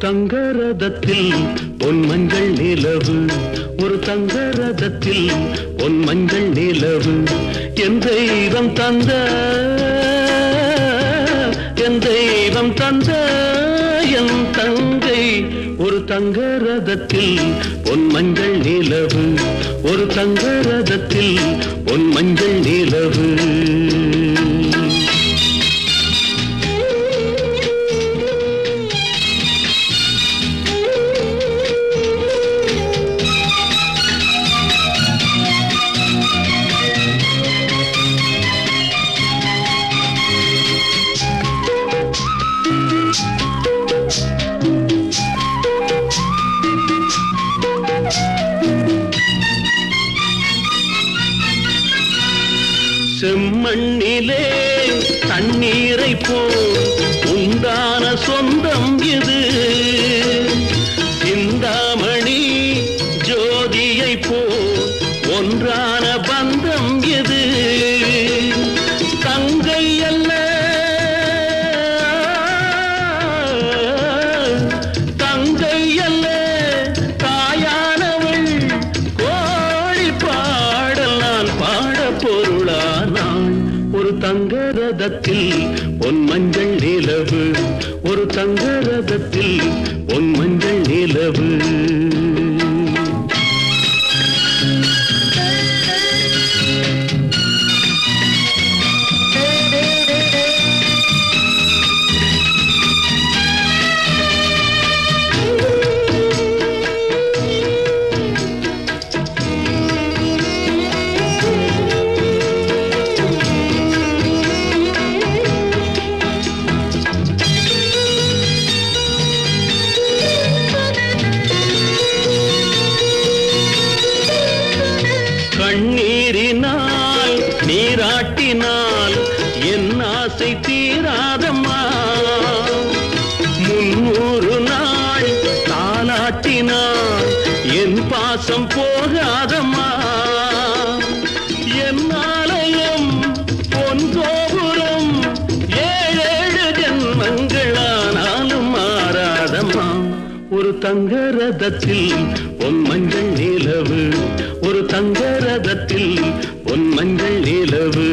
தங்க ரதத்தில் பொன் மஞ்சள் நிலவு, ஒரு தங்க ரதத்தில் பொன் மஞ்சள் நிலவு. என் தெய்வம் தந்த, என் தெய்வம் தந்த என் தங்கை. ஒரு தங்க ரதத்தில் பொன் மஞ்சள் நிலவு, ஒரு தங்க ரதத்தில் பொன் மஞ்சள் நிலவு. செம்மண்ணிலே தண்ணீரை போல் உண்டான சொந்தம் இது, சிந்தாமணி ஜோதியை போல் ஒன்றான பந்தம் இது. தங்கை அல்ல தங்கை அல்ல தாயானவள், கோழி பாடல் நான் பாட பொருளானாள். ஒரு தங்க ரதத்தில் பொன் மஞ்சள் நிலவு, ஒரு தங்க ரதத்தில் பொன் மஞ்சள் நிலவு. கண்ணீரினால் நீராட்டினால் என் ஆசை தீராதம்மா, 300 நாள் தாலாட்டினால் என் பாசம் போகாதம்மா. என் ஆலயம் பொன் கோபுரம் 7 ஜென்மங்களானாலும் மாறாதம்மா. ஒரு தங்க ரதத்தில் பொன் மஞ்சள் நிலவு, ஒரு தங்க ரதத்தில் பொன் மஞ்சள் நிலவு.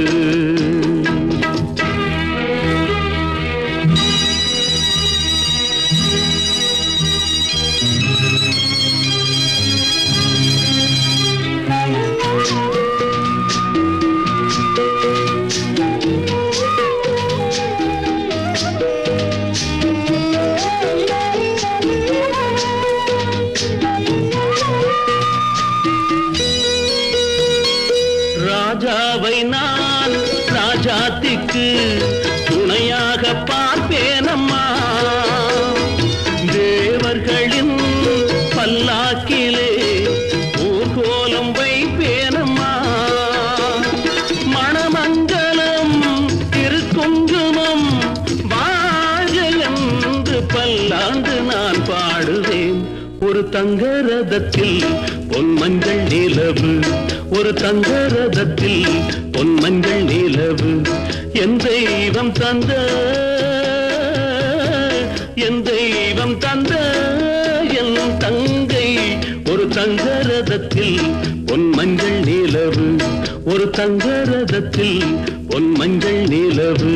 ராஜாவை நான் ராஜாத்திக்கு துணையாக பார்ப்பேனம்மா, தேவர்களின் பல்லாக்கிலே ஊர்கோலம் வைப்பேனம்மா. மணமங்கலம் திருக்குங்குமம் வாழ்க என்று பல்லாண்டு நான் பாடுவேன். ஒரு தங்க ரதத்தில் பொன் மஞ்சள் நிலவு, ஒரு தங்க ரதத்தில் பொன் மஞ்சள் நிலவு. என் தெய்வம் தந்த, என் தெய்வம் தந்த என் தங்கை. ஒரு தங்க ரதத்தில் பொன் மஞ்சள் நிலவு, ஒரு தங்க ரதத்தில் பொன் மஞ்சள் நிலவு.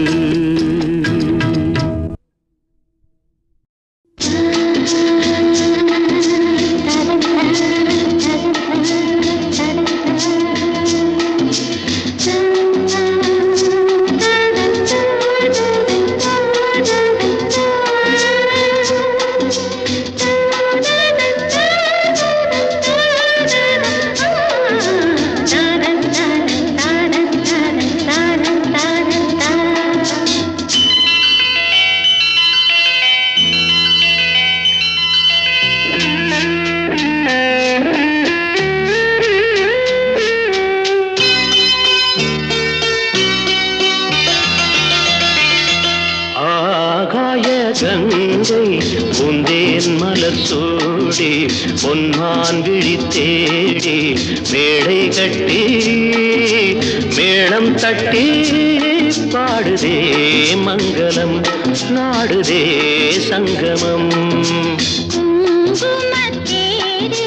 கங்கை உந்தேன் மலர் சூடி பொன்மான் விழி தேடி மேடை கட்டி மேளம் தட்டி பாடுதே மங்களம் நாடுதே சங்கமம். குங்குமத்தேரு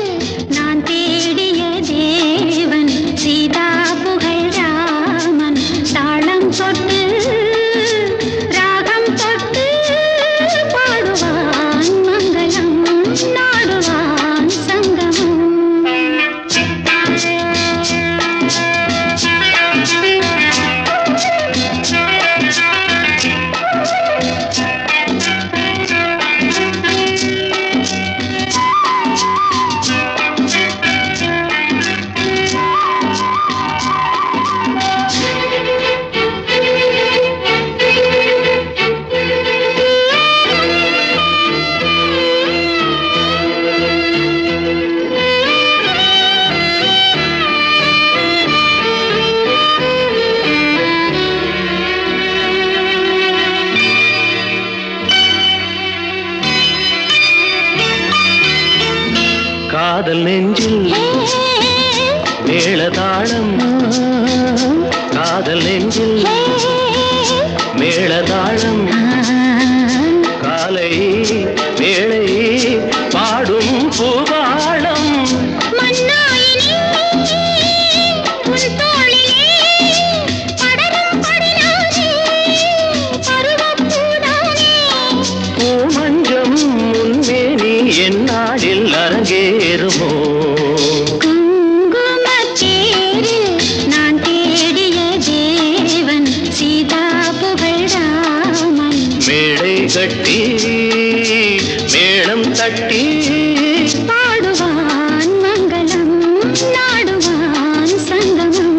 நான் தேடிய தேவன் சீதா புகழ் ராமன் தாளம் தொட்டு ராகம் தொட்டு பாடுவான் மங்களம் நாடுவான் சங்கமம். காதல் நெஞ்சில் மேளதாளம் காதல் நெஞ்சில் மேளதாளம் காலை வேளை பாடும் பூவாளம். பூமஞ்சம் முன்மேனி என்னாடில் அரங்கேறுமோ. குங்குமத்தேரு நான் தேடிய தேவன் சீதா புகழ் ராமன் மேடை கட்டி மேளம் தட்டி பாடுவான் மங்களம் நாடுவான் சங்கமம்.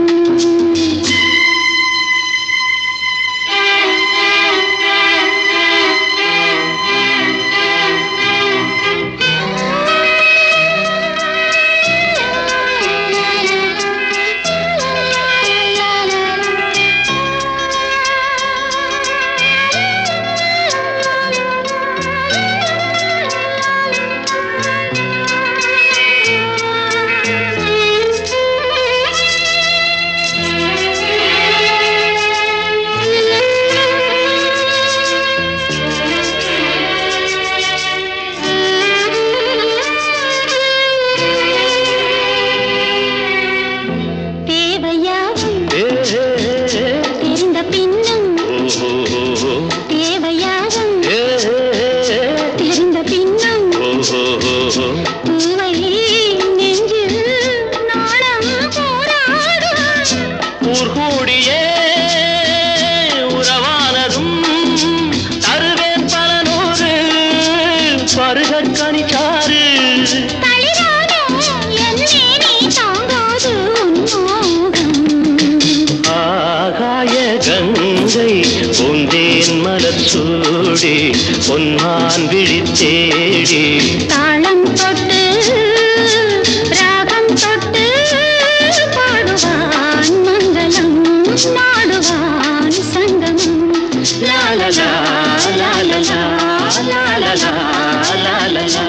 தெரிந்த பின்னும் தேவையாகும் தெரிந்த பின்னும் பூவை நெஞ்சில் நாளம் போராடும். ஊர்கூடியே உறவானதும் தருவேன் பல நூறு பருகற் கனிச்சாறு. கங்கை பொந்தேன் மலர் சூடி பொன்மான் விழித்தேடி தாளம் தொட்டு ராகம் தொட்டு பாடுவான் மங்களம் நாடுவான் சங்கமம். லாலலா லாலலா லாலலா லாலலா.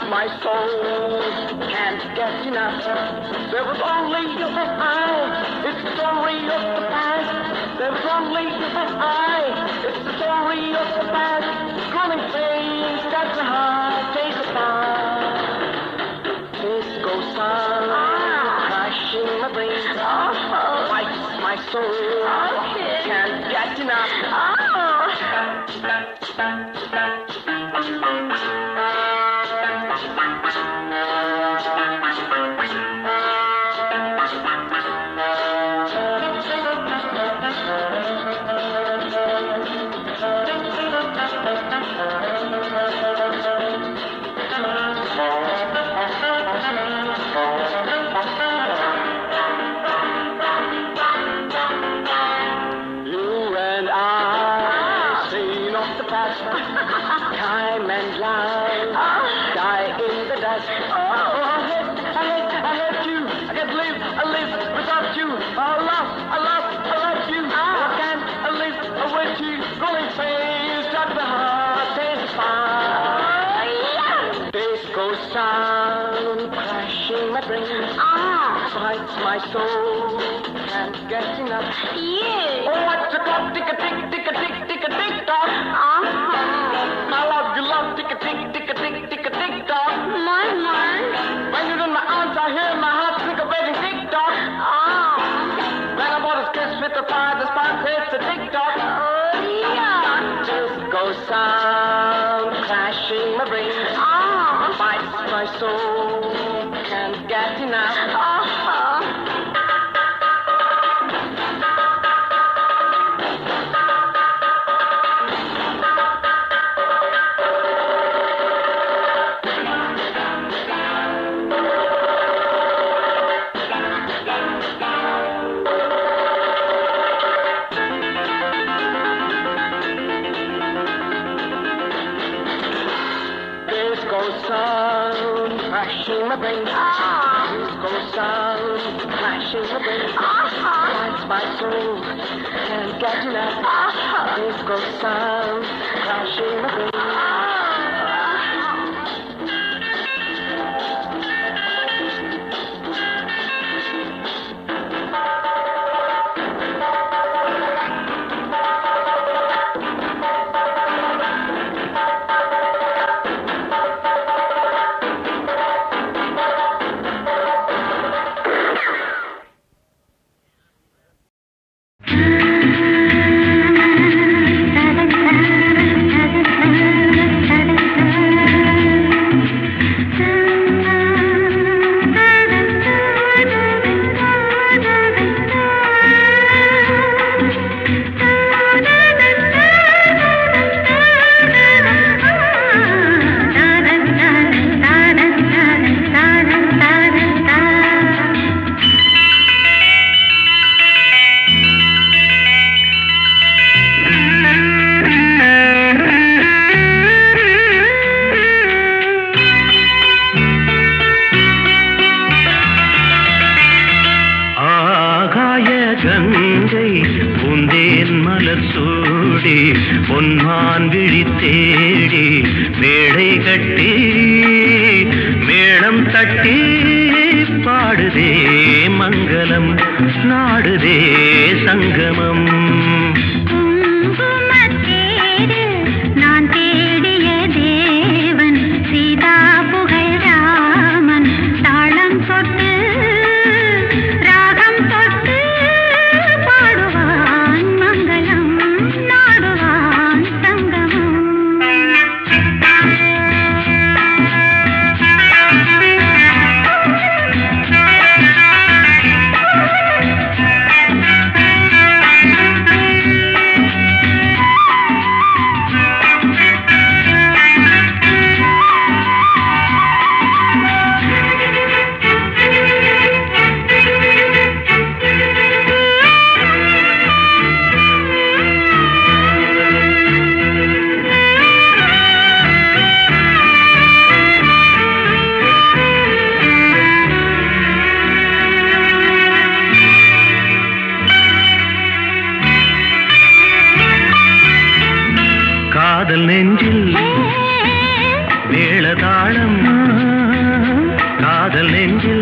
my soul can't get enough. There was only you and I, it's the story of the past. There was only you and I, it's the story of the past. Growing pains that the heart takes apart. Disco sound, crashing my brain, bites my soul, can't get enough. Time and life die in the dust. I hate you. I can't live without you. I love you. I can't live with you. Going face at the heart is fine. Disco sound crashing my brain. Bites my soul. Can't get enough. Yeah. Oh, what's the clock? Tick a tick, tick a tick, tick a tick tock. I love you, love, tick a tick, tick a tick, tick a tick tock. My. When you're in my arms, I hear my heart think of waiting tick tock. When I want to kiss with the fire, the spark hits the tick tock. Disco sound crashing my brain. Bites my soul, can't get enough. Disco sound crashing my brain. Disco sound crashing my brain. Bites my soul, can't get enough. Disco sound crashing my brain. Ganga பூந்தேன் மலர் சூடி பொன்மான் விழி தேடி மேடை கட்டி மேளம் தட்டி பாடுதே மங்களம் நாடுதே சங்கமம். நான் தேடிய தேவன் சீதா புகழ் ராமன் தாளம் தொட்டு ராகம் தொட்டு பாடுவான் மங்களம் நாடுவான் சங்கமம். காதல் நெஞ்சில்